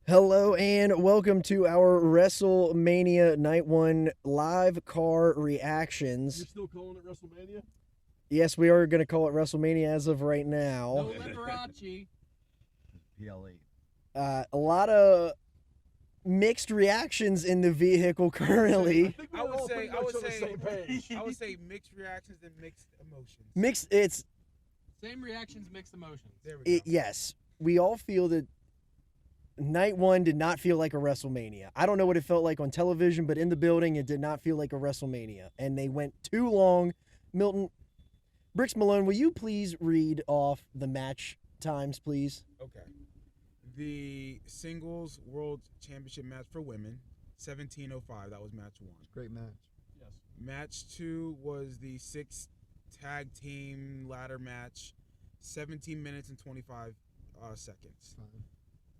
Hello and welcome to our WrestleMania Night 1 live car You're reactions. still calling it WrestleMania? Yes, we are going to call it WrestleMania as of right No now. Liberace. PLE. A lot of mixed reactions in the vehicle I currently. think we're all pretty much on the same page. I would say mixed reactions and mixed emotions. It's Same reactions, mixed emotions. There we go. yes, we all feel that Night 1 did not feel like a WrestleMania. I don't know what it felt like on television, but in the building it did not feel like a WrestleMania. And they went too long. Milton, Bricks Malone, will you please read off the match times, please? Okay. The singles world championship match for women, 17:05. That was match 1. Great match. Yes. Match 2 was the 6 tag team ladder match, 17 minutes and 25 seconds. Fine.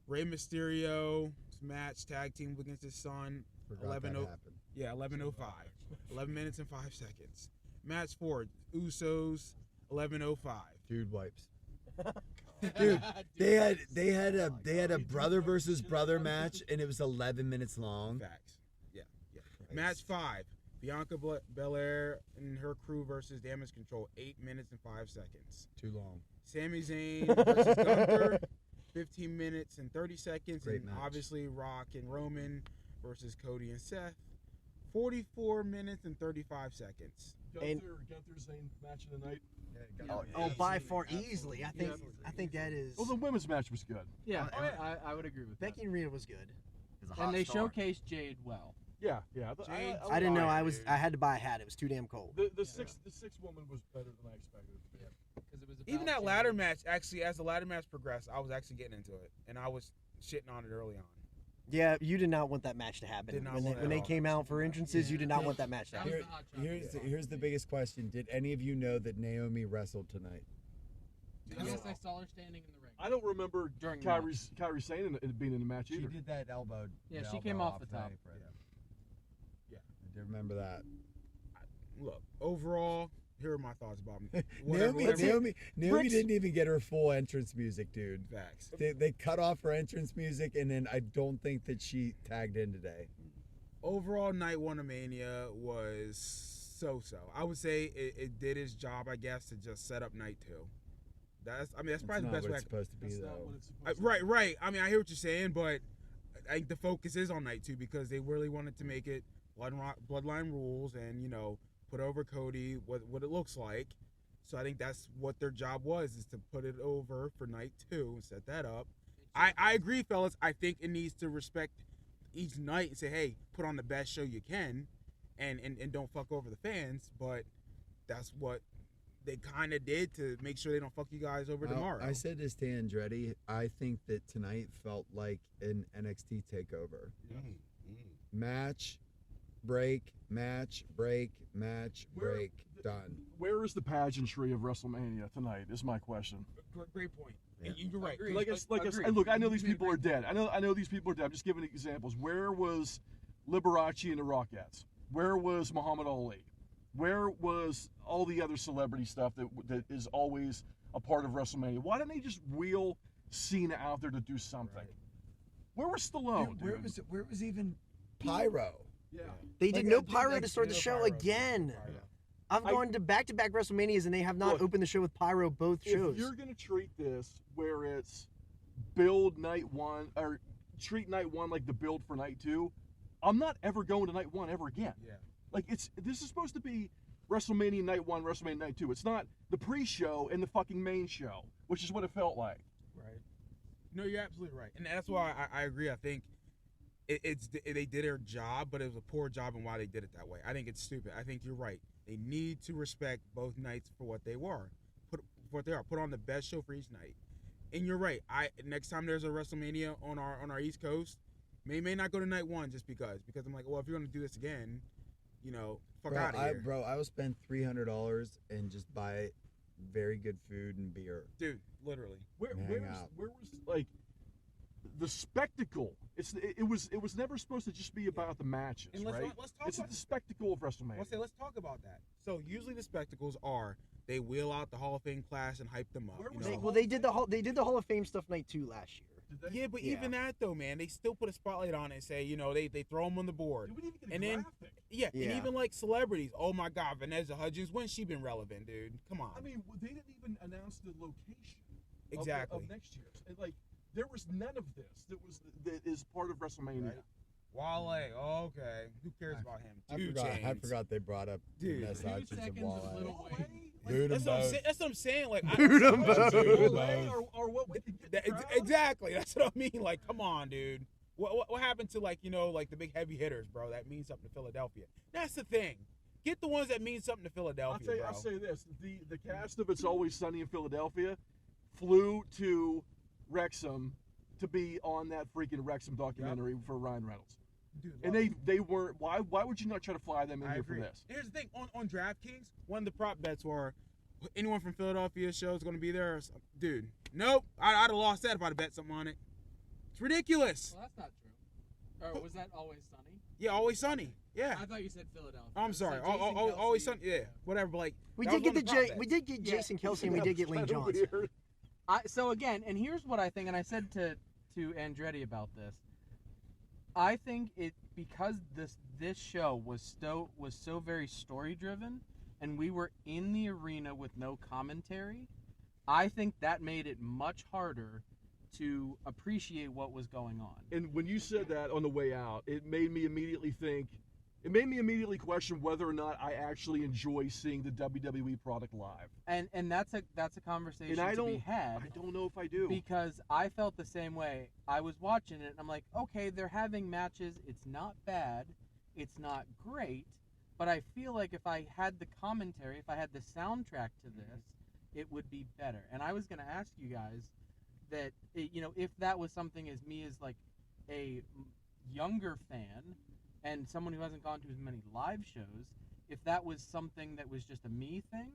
Rey Mysterio's match tag team against his son, Forgot that 11:05. happened. Yeah, 11:05. 11 minutes and 5 seconds. Match 4, Usos, 11:05. Dude wipes. Dude, they had a brother versus brother match, and it was 11 minutes long. Facts. Yeah. Match 5, Bianca Belair and her crew versus Damage Control, 8 minutes and 5 seconds. Too long. Sami Zayn versus Gunther, 15 minutes and 30 seconds. Great and match. obviously Rock and Roman versus Cody and Seth, 44 minutes and 35 seconds. Gunther's name match of the night. Oh, by far easily. I think that is. Well, the women's match was good. Yeah, I would agree with that. Becky and Rhea was good. And they showcased Jade well. Yeah. Jade- I didn't know Fire, dude. I had to buy a hat. It was too damn cold. The sixth woman was better than I expected. Yeah. Because it was about Even that Jade. ladder match, actually, as the ladder match progressed, I was actually getting into it. And I was shitting on it early on. Yeah, you did not want that match to happen. Did not When want it they at all. came out for entrances, you did not want that match to That happen. was the hot shot. Here's the biggest question. Did any of you know that Naomi wrestled tonight? Yes, I saw her standing in the ring. I don't remember During Kyrie saying it being in the match She either. did that elbow. Yeah, the she elbow came off the top. apron. Yeah. I did remember that. Look, overall, here are my thoughts about me. Naomi Bricks- didn't even get her full entrance music, dude. Facts. They cut off her entrance music, and then I don't think that she tagged in today. Overall, Night 1 of Mania was so-so. I would say it did its job, I guess, to just set up Night 2. That's probably That's the not best what way. it's supposed to be, That's not though. what it's supposed to be. Right. I mean, I hear what you're saying, but I think the focus is on Night 2 because they really wanted to make it Bloodline rules and, put over Cody, what it looks like. So I think that's what their job was, is to put it over for Night 2 and set that up. I agree, fellas. I think it needs to respect each night and say, hey, put on the best show you can and don't fuck over the fans. But that's what they kind of did to make sure they don't fuck you guys over tomorrow. I said this to Andretti. I think that tonight felt like an NXT takeover. Match, break, match, break, match, break, done. Where is the pageantry of WrestleMania tonight? Is my question. Great point. Yeah. And you're right. Agreed. Look, I know these people are dead. I know these people are dead. I'm just giving examples. Where was Liberace and the Rockettes? Where was Muhammad Ali? Where was all the other celebrity stuff that is always a part of WrestleMania? Why didn't they just wheel Cena out there to do something? Right. Where was Stallone? Dude, where was even Pyro? Yeah. They Like, did I no think pyro like to start the no show pyro. again. Pyro. I've gone to back-to-back WrestleManias and they have not Look, opened the show with pyro both shows. If you're gonna treat this where it's build night 1 or treat night 1 like the build for night 2, I'm not ever going to night 1 ever again. Yeah. Like this is supposed to be WrestleMania night 1, WrestleMania night 2. It's not the pre-show and the fucking main show, which is what it felt like. Right. No, you're absolutely right, and that's why I agree. I think they did their job, but it was a poor job in why they did it that way. I think it's stupid. I think you're right. They need to respect both nights for what they were. Put on the best show for each night. And you're right. Next time there's a WrestleMania on our East Coast, may not go to night 1 just because I'm like, well, if you're gonna do this again, fuck out of here. I will spend $300 and just buy very good food and beer. Dude, literally. Where Hang out. was like the spectacle? It was never supposed to just be about the matches, And right? let's talk It's about the spectacle of WrestleMania. Let's talk about that. So usually the spectacles are they wheel out the Hall of Fame class and hype them up. Where you was know? the Well, they did the Hall of Fame stuff night 2 last year. did they? Yeah, but Yeah. even that though, man, they still put a spotlight on it and say, they throw them on the board. Dude, we didn't even get a And then- graphic. Yeah, and Yeah. even like celebrities. Oh my God, Vanessa Hudgens, when's she been relevant, dude? Come on. I mean, they didn't even announce the location. Exactly. Of next year's, and like there was none of this that is part of WrestleMania. Right. Wale, okay. Who cares about him? I forgot they brought up Dude. Vanessa 2 Hudgens and seconds of Wale. Little Wale? Wayne. Boot 'em That's both. what I'm saying. Like, Boot 'em I- both. Wale or what we could get. the crowd? Exactly. That's what I mean. Like, come on, dude. What happened to like the big heavy hitters, bro? That means something to Philadelphia. That's the thing. Get the ones that mean something to Philadelphia, bro. I'll say this: the cast of It's Always Sunny in Philadelphia flew to Wrexham to be on that freaking Wrexham documentary for Ryan Reynolds, Dude, and they weren't. Why would you not try to fly them in I here agree. for this? Here's the thing: on DraftKings, one of the prop bets were anyone from Philadelphia show is going to be there. Dude, nope. I'd have lost that if I'd have bet something on it. It's ridiculous. Well, that's not true. Or was that Always Sunny? Yeah, Always Sunny. Yeah. I thought you said Philadelphia. I'm sorry. So Jason Always Kelce, Sunny. Yeah. Whatever. But like We that did was get one of prop bets. we did get Yeah. Jason Kelsey and we did get Lane Kinda Johnson. weird. So again, and here's what I think, and I said to Andretti about this. I think it because this show was so very story driven, and we were in the arena with no commentary. I think that made it much harder to appreciate what was going on. And when you said that on the way out, it made me immediately question whether or not I actually enjoy seeing the WWE product live. And that's a conversation And I to be don't, had. I don't know if I do. Because I felt the same way. I was watching it and I'm like, okay, they're having matches. It's not bad. It's not great. But I feel like if I had the commentary, if I had the soundtrack to this, it would be better. And I was going to ask you guys that, if that was something as me as like a younger fan and someone who hasn't gone to as many live shows, if that was something that was just a me thing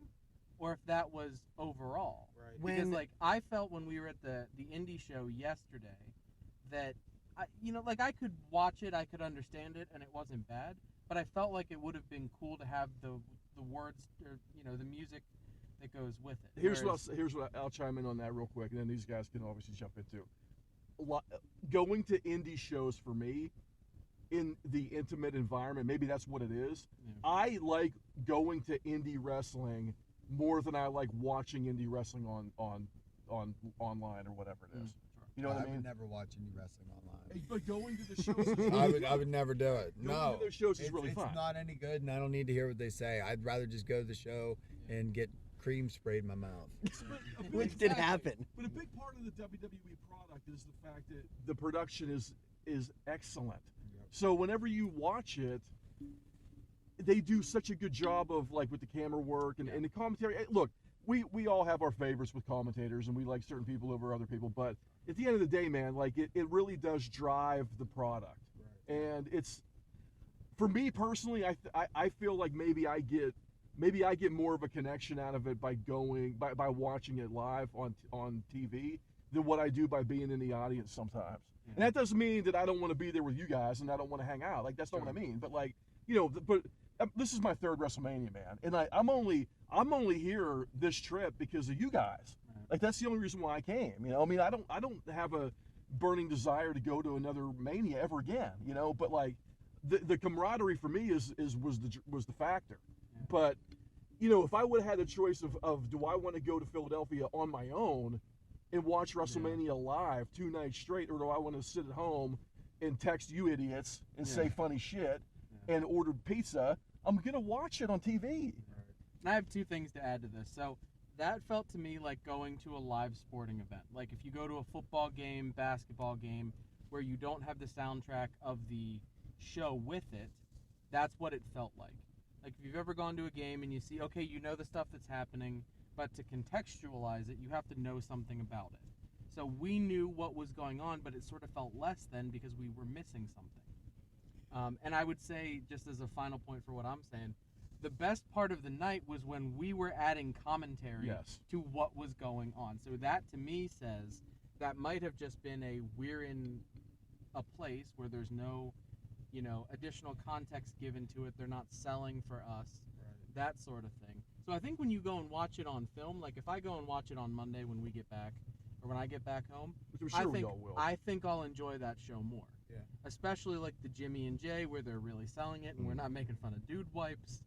or if that was overall. Right. When- Because like I felt when we were at the indie show yesterday that I could watch it, I could understand it, and it wasn't bad. But I felt like it would have been cool to have the words or the music that goes with it. Here's Whereas- what I'll chime in on that real quick, and then these guys can obviously jump in too. Going to indie shows for me, in the intimate environment, maybe that's what it is. Yeah. I like going to indie wrestling more than I like watching indie wrestling on online or whatever it is. You know what I would mean? never watch any wrestling online. But going to the shows, is I would never do it. Going No, to those shows is it's, really it's fun. not any good, and I don't need to hear what they say. I'd rather just go to the show and get cream sprayed in my mouth. But a big- Which did happen. But a big part of the WWE product is the fact that the production is excellent. Yep. So whenever you watch it, they do such a good job of like with the camera work and the commentary. Look, we all have our favorites with commentators and we like certain people over other people, but at the end of the day, man, like it really does drive the product. Right. And it's, for me personally, I feel like maybe I get more of a connection out of it by watching it live on TV than what I do by being in the audience sometimes. Yeah. And that doesn't mean that I don't want to be there with you guys and I don't want to hang out. Like that's not what I mean. But like, this is my third WrestleMania, man, and I'm only here this trip because of you guys. Right. Like that's the only reason why I came. I mean, I don't have a burning desire to go to another Mania ever again. But like the camaraderie for me was the factor. Yeah. But if I would have had the choice of do I want to go to Philadelphia on my own and watch WrestleMania live 2 nights straight, or do I want to sit at home and text you idiots and say funny shit and order pizza? I'm gonna watch it on TV. And I have two things to add to this. So that felt to me like going to a live sporting event. Like if you go to a football game, basketball game, where you don't have the soundtrack of the show with it, that's what it felt like. Like if you've ever gone to a game and you see, okay, the stuff that's happening, but to contextualize it, you have to know something about it. So we knew what was going on, but it sort of felt less than because we were missing something. And I would say, just as a final point for what I'm saying, the best part of the night was when we were adding commentary to what was going on. So that to me says that might have just been we're in a place where there's no, additional context given to it. They're not selling for us, that sort of thing. So I think when you go and watch it on film, like if I go and watch it on Monday when we get back, or when I get back home, Which I'm sure we all will. I think I'll enjoy that show more. Yeah. Especially like the Jimmy and Jay, where they're really selling it and we're not making fun of dude wipes.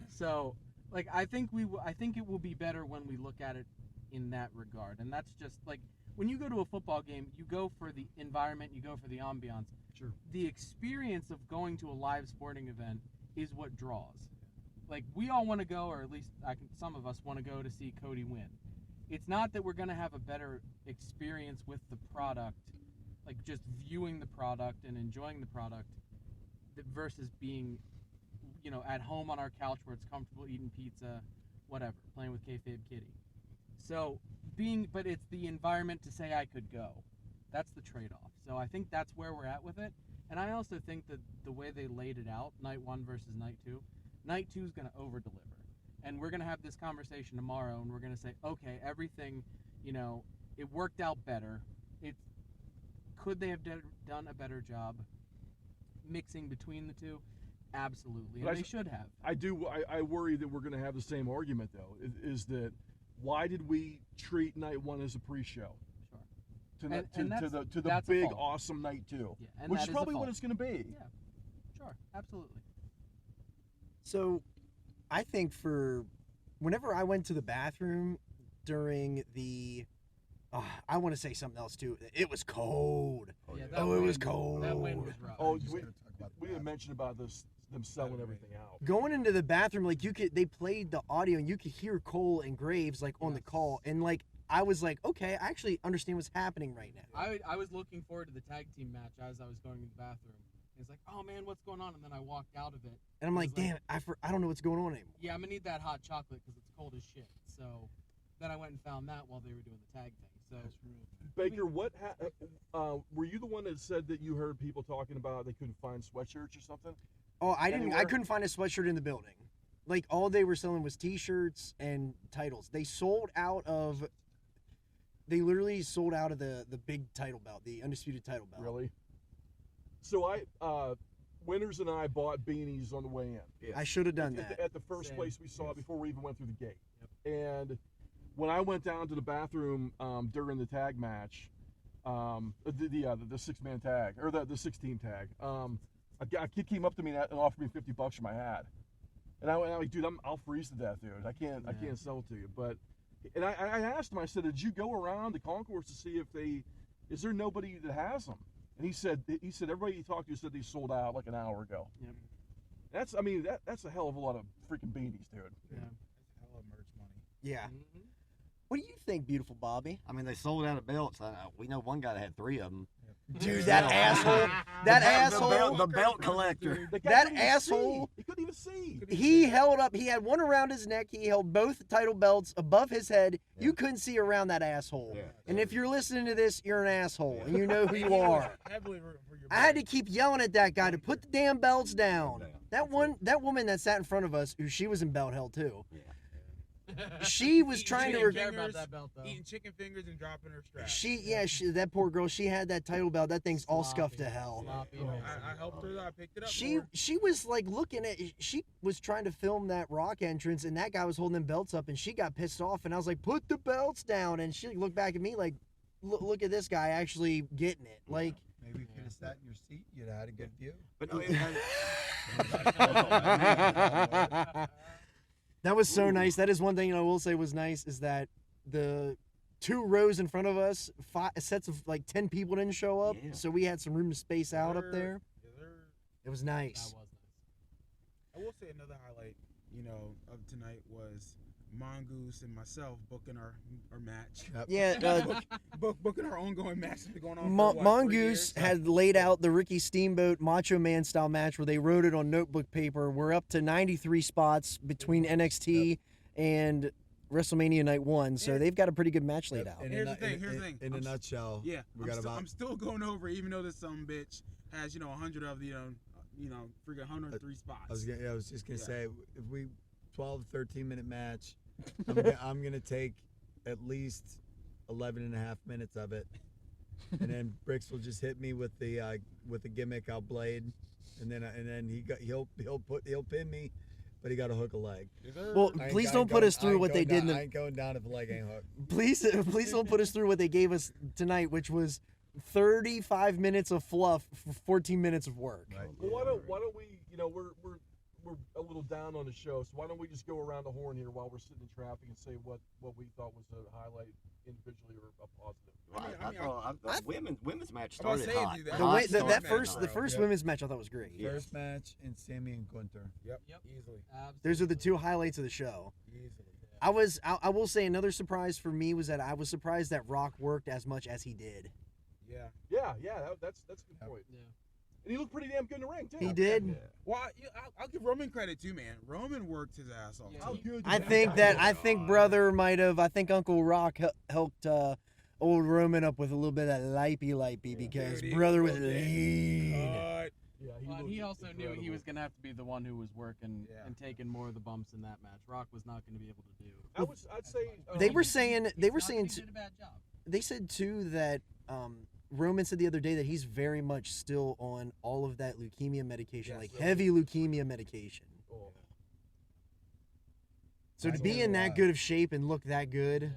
So, like, I think it will be better when we look at it in that regard. And that's just like when you go to a football game, you go for the environment, you go for the ambiance. Sure. The experience of going to a live sporting event is what draws. Like, we all want to go, or at least some of us want to go to see Cody win. It's not that we're going to have a better experience with the product, like just viewing the product and enjoying the product, versus being, at home on our couch where it's comfortable, eating pizza, whatever, playing with Kayfabe Kitty. So but it's the environment to say I could go. That's the trade-off. So I think that's where we're at with it. And I also think that the way they laid it out, night 1 versus night 2 is going to over-deliver. And we're going to have this conversation tomorrow, and we're going to say, okay, everything, it worked out better. Could they have done a better job mixing between the two? Absolutely, and they should have. I worry that we're going to have the same argument, though, is that why did we treat night 1 as a pre-show? Sure. To the big, awesome night 2, yeah, and which is probably what it's going to be. Yeah, sure, absolutely. So, I think whenever I went to the bathroom during the, I want to say something else too. It was cold. Yeah, it was cold. That wind was rough. Oh, we didn't mention about this, them selling everything out. Going into the bathroom, like they played the audio and you could hear Cole and Graves like on the call, and like I was like, okay, I actually understand what's happening right now. I was looking forward to the tag team match as I was going to the bathroom. It's like, oh man, what's going on? And then I walked out of it. And I'm like, damn, I don't know what's going on anymore. Yeah, I'm gonna need that hot chocolate because it's cold as shit. So then I went and found that while they were doing the tag thing. So Baker, were you the one that said that you heard people talking about they couldn't find sweatshirts or something? Oh, I didn't. Anywhere? I couldn't find a sweatshirt in the building. Like all they were selling was T-shirts and titles. They literally sold out of the big title belt, the undisputed title belt. Really? So Winters and I bought beanies on the way in. Yeah. I should have done that. At the first place we saw before we even went through the gate. Yep. And when I went down to the bathroom during the tag match, the 6-man tag, or the 6-team tag, a kid came up to me and offered me $50 for my hat. And I'm like, dude, I'll freeze to death, dude. I can't sell it to you. But I asked him, I said, did you go around the concourse to see is there nobody that has them? And he said everybody he talked to said they sold out like an hour ago. Yep. That's a hell of a lot of freaking beanies, dude. Yeah. That's a hell of merch money. Yeah. Mm-hmm. What do you think, beautiful Bobby? I mean, they sold out of belts. We know one guy that had 3 of them. Dude, that asshole. That asshole. The belt collector. That asshole. He couldn't even see. He held up. He had one around his neck. He held both title belts above his head. Yeah. You couldn't see around that asshole. Yeah. And if you're listening to this, you're an asshole, and you know who you are. Heavily rooting for your I had to keep yelling at that guy to put the damn belts down. That woman that sat in front of us, who she was in belt hell too. Yeah. She was trying to. care about that belt though. eating chicken fingers and dropping her strap. That poor girl. She had that title belt. That thing's all scuffed to hell. Sloppy. I helped her. I picked it up. She was like looking at. She was trying to film that Rock entrance, and that guy was holding them belts up, and she got pissed off. And I was like, "Put the belts down!" And she looked back at me like, "Look at this guy actually getting it." Like, Maybe if you'd have sat in your seat, you'd have had a good view. But no, that was so nice. That is one thing I will say was nice is that the 2 rows in front of us, 5 sets of like 10 people didn't show up, Yeah. so we had some room to space out up there. It was That nice. was nice. I will say another highlight, of tonight was Mongoose and myself booking our match. Yep. Yeah, Booking our ongoing match that's been going on for Mongoose 3 years. had laid out the Ricky Steamboat Macho Man style match where they wrote it on notebook paper. We're up to 93 spots between NXT and WrestleMania Night 1, so Yeah. they've got a pretty good match laid out. Here's the thing. In a nutshell, Yeah, we got about. I'm still going over, even though this some bitch has 100 of freaking 103 spots. I was just gonna Yeah. say, if we 12 to 13-minute match, I'm gonna take at least 11 and a half minutes of it, and then Bricks will just hit me with the gimmick I'll blade, and then he'll pin me, but he got a hook a leg. Well, I ain't- please I don't ain't put going- us I through ain't what they going did in down- the. I ain't going down if the leg ain't hooked. Please don't put us through what they gave us tonight, which was 35 minutes of fluff for 14 minutes of work. Right. Well, why don't we? You know, we're a little down on the show, so why don't we just go around the horn here while we're sitting in traffic and say what we thought was a highlight individually or a positive. Well, I thought women's match I was started saying, hot. dude, The Hot way, start, that man, first, the bro. first Yep. women's match I thought was great. Yeah. First match in Sammy and Gunter. Yep, Yep. easily. Those are the two highlights of the show. Easily. I will say another surprise for me was that I was surprised that Rock worked as much as he did. Yeah. Yeah, that's a good Yep. point. Yeah. And he looked pretty damn good in the ring too. He did. Yeah. Well, I'll give Roman credit too, man. Roman worked his ass off. Yeah, How too. good? I did think guy that look? I think brother might have. I think Uncle Rock helped old Roman up with a little bit of lipey because Dude, he brother was looked lean. Cut. Yeah, Well, looked he also knew he incredible. was going to have to be the one who was working Yeah. and taking more of the bumps in that match. Rock was not going to be able to do. I'd say They um, were saying He's they were not saying that he did a bad job. they said too that Roman said the other day that he's very much still on all of that leukemia medication, Yes, like really. heavy leukemia medication. Oh. So to That's be a in that lot. good of shape and look that good,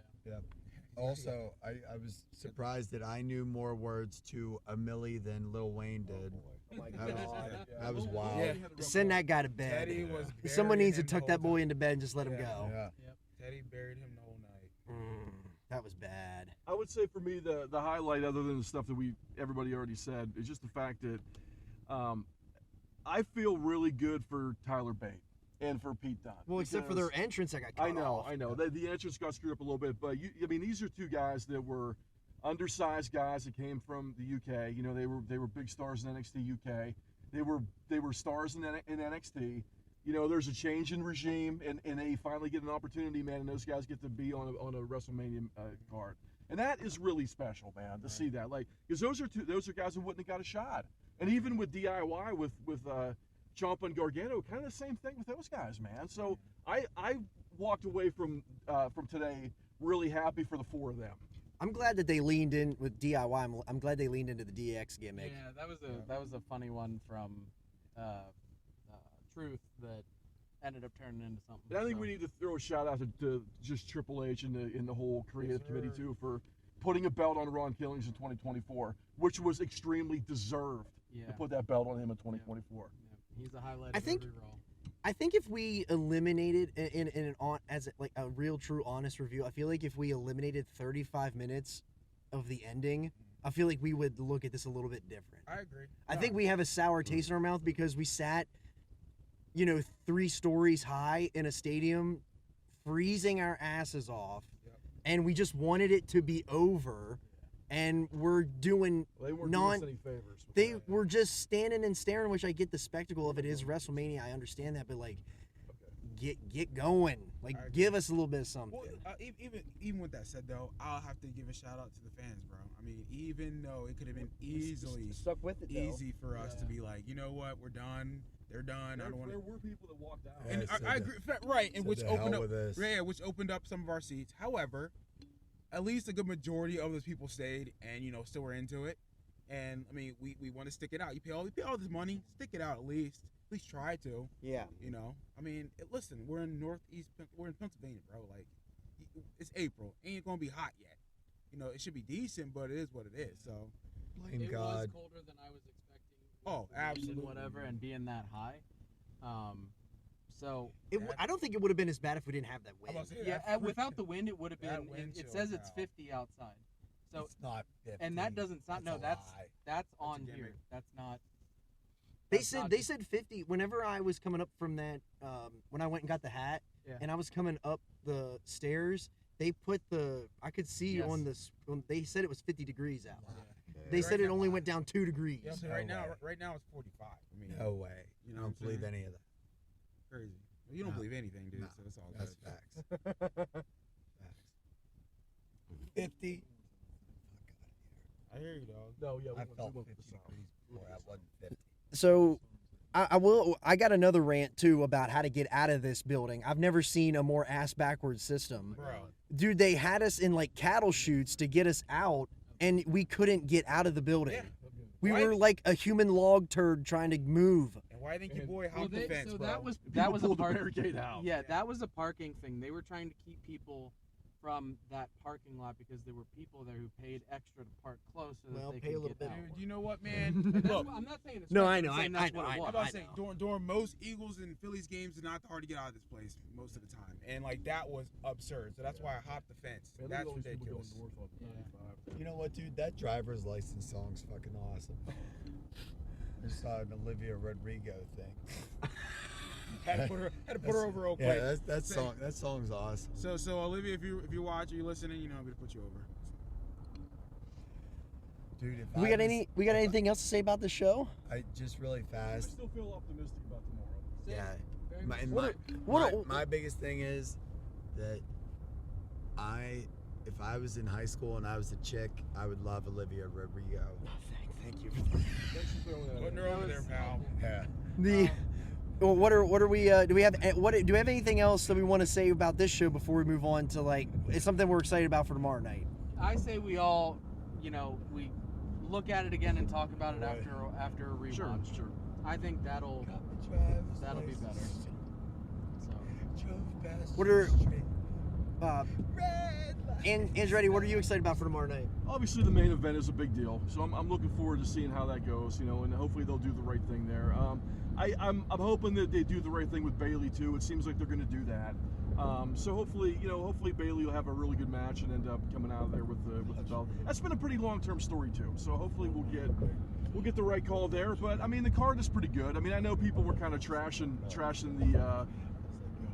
Also, I was surprised that I knew more words to a Millie than Lil Wayne did. Oh my That was- God. that was Lil wild. Wayne Yeah. had to rub send it that guy to bed. Teddy was. Someone burying needs to him tuck the that whole boy time. into bed and just let him Yeah. go. Yeah. Teddy buried him the whole night. That was bad. I would say for me the highlight, other than the stuff that everybody already said, is just the fact that I feel really good for Tyler Bate and for Pete Dunne. Well, except for because- their entrance that got cut I know. off. The entrance got screwed up a little bit, but I mean, these are two guys that were undersized guys that came from the UK. You know, they were big stars in NXT UK. They were stars in NXT. You know, there's a change in regime, and they finally get an opportunity, man. And those guys get to be on a WrestleMania card, and that is really special, man, to see that. Like, because those are guys who wouldn't have got a shot. And even with DIY with Ciampa and Gargano, kind of the same thing with those guys, man. So I walked away from today really happy for the four of them. I'm glad that they leaned in with DIY. I'm glad they leaned into the DX gimmick. Yeah, that was a funny one from Truth that ended up turning into something. And I think so. we need to throw a shout out to just Triple H and the whole creative Yes, committee sir. too for putting a belt on Ron Killings in 2024, which was extremely deserved Yeah. to put that belt on him in 2024. Yeah, he's a highlight. I of think- every Raw. I think if we eliminated in an on as like a real true honest review, I feel like if we eliminated 35 minutes of the ending, I feel like we would look at this a little bit different. I agree. I think we have a sour taste in our mouth because we sat, 3 stories high in a stadium, freezing our asses off, Yep. and we just wanted it to be over, and we're doing. Well, they weren't Non- doing us any favors. with They that. were just standing and staring, which I get the spectacle of it is WrestleMania. I understand that, but like, get going. Like, I agree. give us a little bit of something. Well, even with that said though, I'll have to give a shout out to the fans, bro. I mean, even though it could have been easily stuck with it. easy for us to Yeah. be like, you know what, we're done. They're done. There, I don't want there to. were people that walked out. Yeah. And said I the- agree, right? And Said which the opened hell up, with this. yeah, which opened up some of our seats. However, at least a good majority of those people stayed and still were into it. And I mean, we want to stick it out. You pay all this money, stick it out at least try to. Yeah. I mean, listen, we're in Pennsylvania, bro. Like, it's April, ain't gonna be hot yet. It should be decent, but it is what it is. So, Blame It was God. colder than I was expecting. Oh, with the rain absolutely. And whatever, and being that high. So I don't think it would have been as bad if we didn't have that I'm wind. about to say, yeah, that without the wind, it would have that been. wind It chill says it's out. 50 outside. So It's not 50. and that doesn't sound. No, a that's lie. that's a on gimmick. here. That's not. They that's said not they just- said 50. Whenever I was coming up from that, when I went and got the hat, Yeah. and I was coming up the stairs, they put I could see Yes. on this. They said it was 50 degrees out. Yeah. They Right said it now- only went down 2 degrees. Yeah, I'm saying No right now, way. right now it's 45. I mean, No way. You I know don't what I'm believe saying? any of that. crazy. Well, you don't No. believe anything, dude. No, So it's all That's good. facts. Facts. 50. I hear you, dog. No, yeah, I we felt went 50 with the South. degrees before. I wasn't 50. So I got another rant too about how to get out of this building. I've never seen a more ass backwards system. Bro. Dude, they had us in like cattle chutes to get us out, and we couldn't get out of the building. Yeah. We Right. were like a human log turd trying to move. And Why didn't your And- boy hop the fence, so bro? that was People a pulled the park. barricade out. Yeah, that was a parking thing. They were trying to keep people from that parking lot because there were people there who paid extra to park close so that Well, they pay a could little get bit. out. Dude, you know what, man? That's Look, what- I'm not saying it's No, right. I I'm know, saying I that's know, what it I know, was. I'm about to I say know. during most Eagles and Phillies games, it's not hard to get out of this place most of the time, and like that was absurd. So that's why I hopped the fence. Man, look at That's all these people ridiculous. going north on 95. You know what, dude? That driver's license song's fucking awesome. I just saw an Olivia Rodrigo thing. Had to put her over real quick. Yeah, that song's awesome. So Olivia, if you watch or you're listening, you know I'm gonna put you over. Dude, if We got anything else to say about the show? I just really I fast. still feel optimistic about tomorrow. Yeah. Very My, much and so. What- my biggest thing is that if I was in high school and I was a chick, I would love Olivia Rodrigo. Thank you for that. Thanks for throwing that Putting in. her over there, pal. Yeah. The well, what are we do we have anything else that we want to say about this show before we move on to like it's something we're excited about for tomorrow night? I say we all, we look at it again and talk about it after a rewatch. Sure. I think that'll be better. So What are and Andretti, what are you excited about for tomorrow night? Obviously, the main event is a big deal, so I'm looking forward to seeing how that goes. And hopefully they'll do the right thing there. I'm hoping that they do the right thing with Bailey too. It seems like they're going to do that. So hopefully Bailey will have a really good match and end up coming out of there with the belt. That's been a pretty long-term story too. So hopefully we'll get the right call there. But I mean, the card is pretty good. I mean, I know people were kind of trashing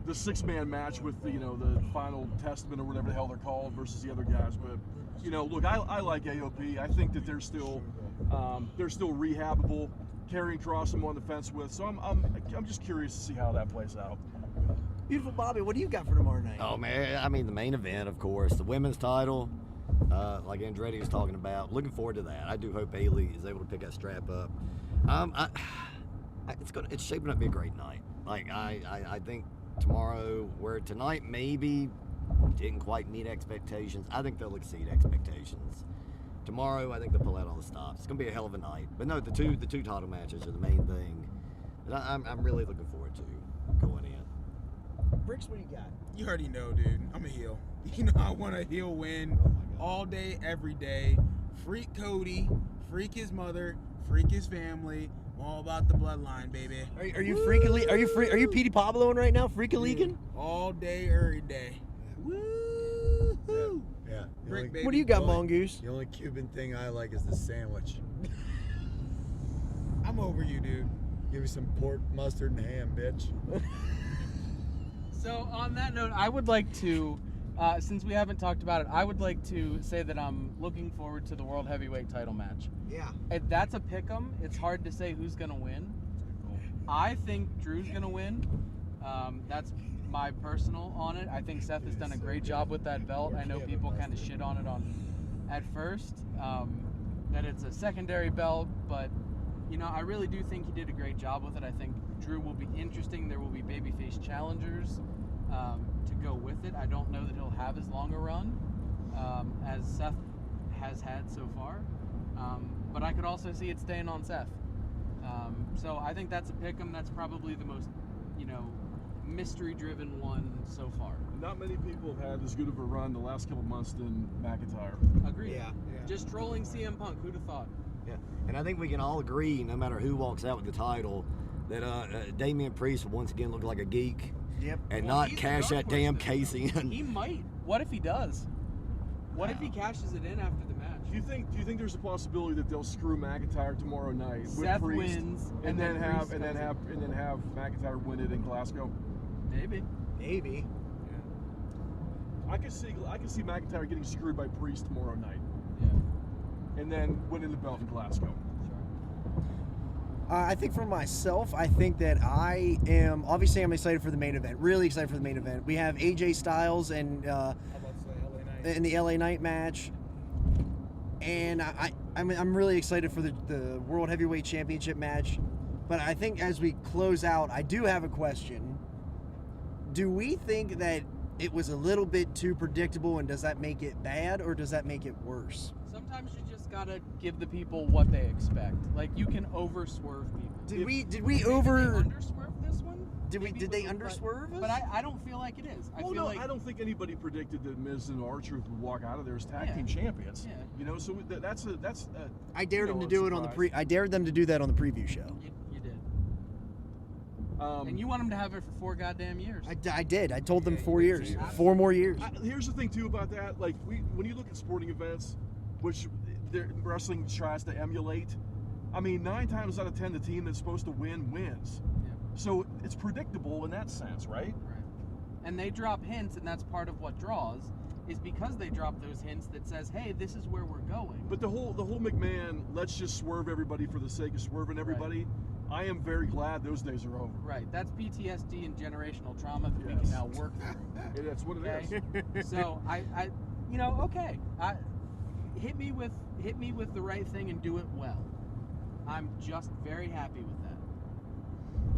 the six-man match with the final testament or whatever the hell they're called versus the other guys. But look, I like AOP. I think that they're still rehabable. Carrying Cross I'm on the fence with, so I'm just curious to see how that plays out. Beautiful Bobby, what do you got for tomorrow night? Oh man, I mean the main event, of course, the women's title, like Andretti was talking about. Looking forward to that. I do hope Bailey is able to pick that strap up. It's shaping up to be a great night. Like I think tomorrow, where tonight maybe didn't quite meet expectations, I think they'll exceed expectations. Tomorrow, I think they'll pull out all the stops. It's gonna be a hell of a night. But no, the two title matches are the main thing that I'm really looking forward to going in. Bricks, what do you got? You already know, dude. I'm a heel. You know I want a heel win all day, every day. Freak Cody, freak his mother, freak his family. I'm all about the bloodline, baby. Are you freaking? Are you Petey Pabloing right now? Freaking leaking? All day, every day. Woo-hoo. Yeah. Brick, baby. What do you got, The only- Mongoose? The only Cuban thing I like is the sandwich. I'm over you, dude. Give me some pork, mustard, and ham, bitch. So on that note, I would like to, since we haven't talked about it, I would like to say that I'm looking forward to the World Heavyweight title match. Yeah. If that's a pick'em, it's hard to say who's gonna win. I think Drew's gonna win. That's my personal on it. I think Seth has done a great job with that belt. I know people kind of shit on it at first, that it's a secondary belt, but I really do think he did a great job with it. I think Drew will be interesting. There will be babyface challengers to go with it. I don't know that he'll have as long a run as Seth has had so far, but I could also see it staying on Seth. So I think that's a pick'em. That's probably the most, mystery-driven one so far. Not many people have had as good of a run the last couple months than McIntyre. Agreed. Yeah. Just trolling CM Punk. Who'd have thought? Yeah, and I think we can all agree, no matter who walks out with the title, that Damian Priest will once again look like a geek Yep. and Well, not he's cash the that dark damn horse this casing time. in. He might. What if he does? What if he cashes it in after the match? Do you think there's a possibility that they'll screw McIntyre tomorrow night with Seth Priest, wins, and then have Priest McIntyre win it in Glasgow? Maybe. Maybe. I could see McIntyre getting screwed by Priest tomorrow night, Yeah. and then winning the belt in Glasgow. I think for myself, I think that I'm excited for the main event. Really excited for the main event. We have AJ Styles and How about LA Knight? in the LA Knight match, and I'm really excited for the World Heavyweight Championship match. But I think as we close out, I do have a question. Do we think that it was a little bit too predictable, and does that make it bad or does that make it worse? Some sometimes you just gotta give the people what they expect. Like, you can over swerve people. Did we Maybe over? they underswerve this one? Did they underswerve us? But I don't feel like it is. I Well, feel no, like I don't think anybody predicted that Miz and R-Truth would walk out of there as tag team champions. Yeah. You know, so that's I dared them to a do it on the surprise. I dared them to do that on the preview show. you did. And you want them to have it for 4 goddamn years. I did. I told them Yeah, 4 you years, did. 4 more years. Here's the thing too about that. Like when you look at sporting events, which wrestling tries to emulate, I mean 9 times out of 10 the team that's supposed to win wins. Yeah. So it's predictable in that sense, right? Right. And they drop hints, and that's part of what draws, is because they drop those hints that says, hey, this is where we're going. But the whole McMahon, let's just swerve everybody for the sake of swerving everybody. I am very glad those days are over. Right. That's PTSD and generational trauma that we Yes. can now work through. That's what it is. So I okay. Hit me with the right thing and do it well. I'm just very happy with that.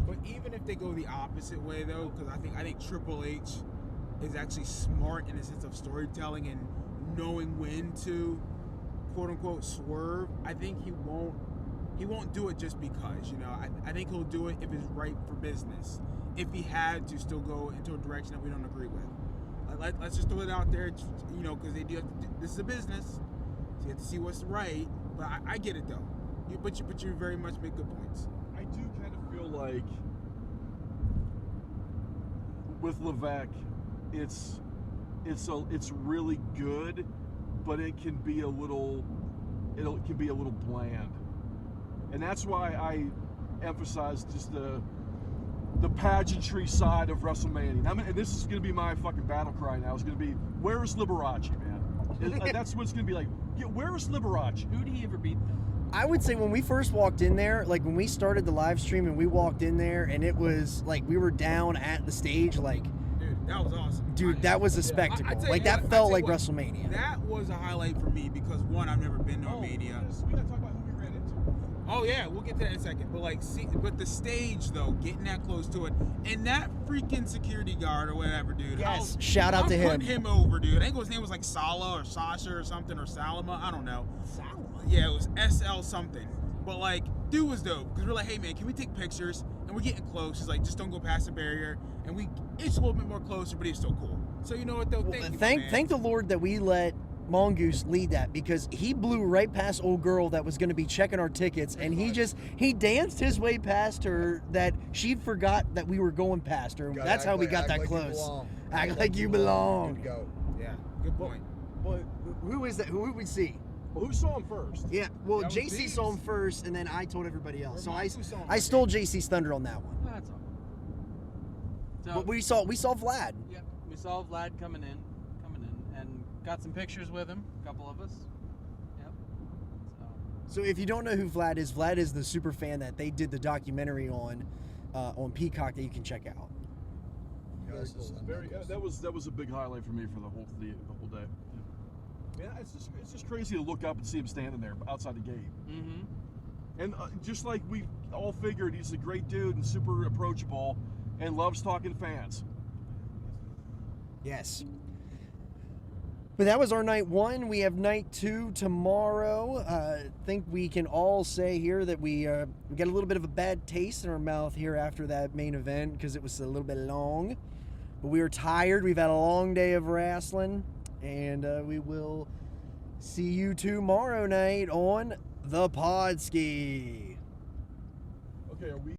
But even if they go the opposite way, though, because I think Triple H is actually smart in the sense of storytelling and knowing when to quote unquote swerve. I think he won't do it just because, I think he'll do it if it's right for business. If he had to still go into a direction that we don't agree with. Let's just throw it out there, because they do have to this is a business, so you have to see what's right. But I get it though. But you very much make good points. I do kind of feel like with Levesque, it's really good, but it can be a little bland, and that's why I emphasize just the pageantry side of WrestleMania. And this is going to be my fucking battle cry now. It's going to be, where is Liberace, man? That's what it's going to be like. Yeah, where is Liberace? Who do you ever beat them? I would say when we first walked in there, like when we started the live stream and we walked in there and it was like we were down at the stage, like, Dude, that was awesome. dude, that was a spectacle. I tell you Like what, that felt like what, WrestleMania. That was a highlight for me because one, I've never been to a Mania. We got to talk about who we ran into. Oh yeah, we'll get to that in a second. But but the stage though, getting that close to it, and that freaking security guard or whatever, dude. Yes, shout out to I'm him. putting him over, dude. I think his name was like Sala or Sasha or something or Salama. I don't know. Salama? Yeah, it was SL something. But like, dude was dope because we're like, hey man, can we take pictures? And we're getting close. He's like, just don't go past the barrier. And we inch a little bit more closer, but he's still cool. So you know what though? Well, Thank you, thank the Lord that we let Mongoose lead that, because he blew right past old girl that was going to be checking our tickets, and he danced his way past her that she forgot that we were going past her. That's how we got that close. Act like you belong. Good to go. Yeah, good point. Well, who is that? Who would we see? Well, who saw him first? Yeah, well, That was JC Beebs. saw him first, and then I told everybody else. So Mongoose saw him I first. stole JC's thunder on that one. That's all. So But we saw Vlad. Yep, we saw Vlad coming in, and got some pictures with him. A couple of us. Yep. So if you don't know who Vlad is the super fan that they did the documentary on Peacock that you can check out. That was a big highlight for me for the whole day. Man, it's just crazy to look up and see him standing there outside the gate. Mm-hmm. And just like we all figured, he's a great dude and super approachable and loves talking to fans. Yes. But that was our night 1. We have night 2 tomorrow. I think we can all say here that we got a little bit of a bad taste in our mouth here after that main event because it was a little bit long. But we were tired. We've had a long day of wrestling. And we will see you tomorrow night on the Podski. Okay, are we